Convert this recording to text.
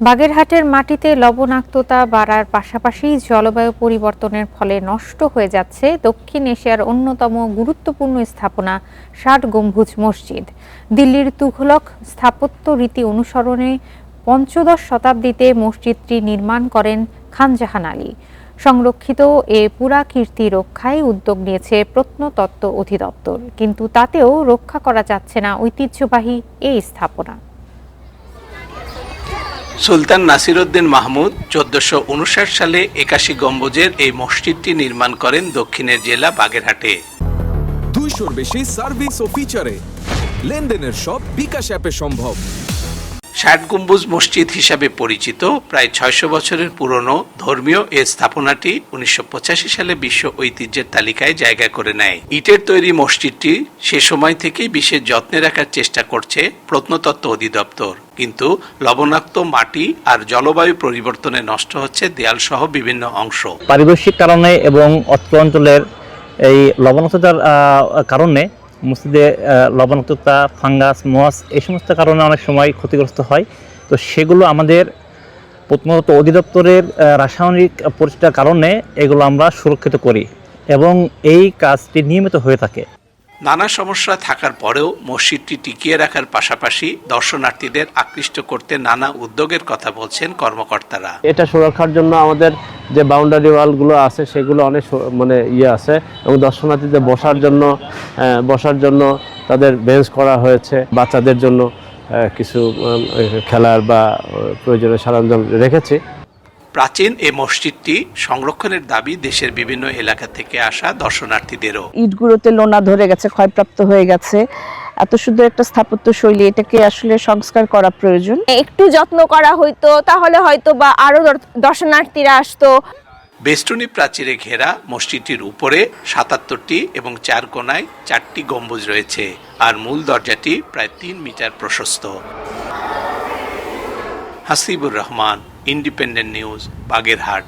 বাগেরহাটের মাটিতে লবণাক্ততা বাড়ার পাশাপাশি জলবায়ু পরিবর্তনের ফলে নষ্ট হয়ে যাচ্ছে দক্ষিণ এশিয়ার অন্যতম গুরুত্বপূর্ণ স্থাপনা ৬০ গম্বুজ মসজিদ। দিল্লির তুঘলক স্থাপত্য রীতি অনুসরণে পঞ্চদশ শতাব্দীতে মসজিদটি নির্মাণ করেন খান জাহান আলী। সংরক্ষিত এ পুরাকীর্তি রক্ষায় উদ্যোগ নিয়েছে প্রত্নতত্ত্ব অধিদপ্তর, কিন্তু তাতেও রক্ষা করা যাচ্ছে না ঐতিহ্যবাহী এই স্থাপনা। সুলতান নাসিরউদ্দিন মাহমুদ ১৪৫৯ সালে ৮১ গম্বুজের এই মসজিদটি নির্মাণ করেন দক্ষিণের জেলা বাগেরহাটে। ২০০-র বেশি সার্ভিস ও ফিচারে লেনদেনের সব বিকাশ অ্যাপে সম্ভব। ৬০ গম্বুজ মসজিদ হিসাবে পরিচিত প্রায় ৬০০ বছরের পুরনো ধর্মীয় এ স্থাপনাটি ১৯৮৫ সালে বিশ্ব ঐতিহ্যের তালিকায় জায়গা করে নেয়। ইটের তৈরি মসজিদটি সে সময় থেকেই বিশেষ যত্নে রাখার চেষ্টা করছে প্রত্নতত্ত্ব অধিদপ্তর, কিন্তু লবণাক্ত মাটি আর জলবায়ু পরিবর্তনে নষ্ট হচ্ছে দেয়াল সহ বিভিন্ন অংশ। পারিপার্শ্বিক কারণে এবং অত্র অঞ্চলের এই লবণাক্ততার কারণে মসজিদে লবণাক্ততা, ফাঙ্গাস, মস এই সমস্ত কারণে অনেক সময় ক্ষতিগ্রস্ত হয়। তো সেগুলো আমাদের প্রত্নতত্ত্ব অধিদপ্তরের রাসায়নিক পরিচর্যার কারণে এগুলো আমরা সুরক্ষিত করি এবং এই কাজটি নিয়মিত হয়ে থাকে। নানা সমস্যা থাকার পরেও মসজিদটি টিকিয়ে রাখার পাশাপাশি দর্শনার্থীদের আকৃষ্ট করতে নানা উদ্যোগের কথা বলছেন কর্মকর্তারা। এটা সুরক্ষার জন্য আমাদের যে বাউন্ডারি ওয়ালগুলো আছে সেগুলো অনেক আছে এবং দর্শনার্থীদের বসার জন্য তাদের বেঞ্চ করা হয়েছে। বাচ্চাদের জন্য কিছু খেলার বা প্রয়োজনীয় সরঞ্জাম রেখেছি। প্রাচীন এই মসজিদটি সংরক্ষণের দাবি দেশের বিভিন্ন এলাকা থেকে আসা দর্শনার্থীদেরও। ইটগুলোতে লোনা ধরে গেছে, ক্ষয়প্রাপ্ত হয়ে গেছে। এত সুন্দর একটা স্থাপত্য শৈলী, এটাকে আসলে সংস্কার করা প্রয়োজন। একটু যত্ন করা হইতো তাহলে হয়তো বা আরো দর্শনার্থীরা আসতো। বেষ্টনী প্রাচীরে ঘেরা মসজিদটির উপরে ৭৭টি এবং ৪ কোণায় ৪টি গম্বুজ রয়েছে, আর মূল দরজাটি প্রায় ৩ মিটার প্রশস্ত। Hasibur Rahman, independent news, Bagerhat.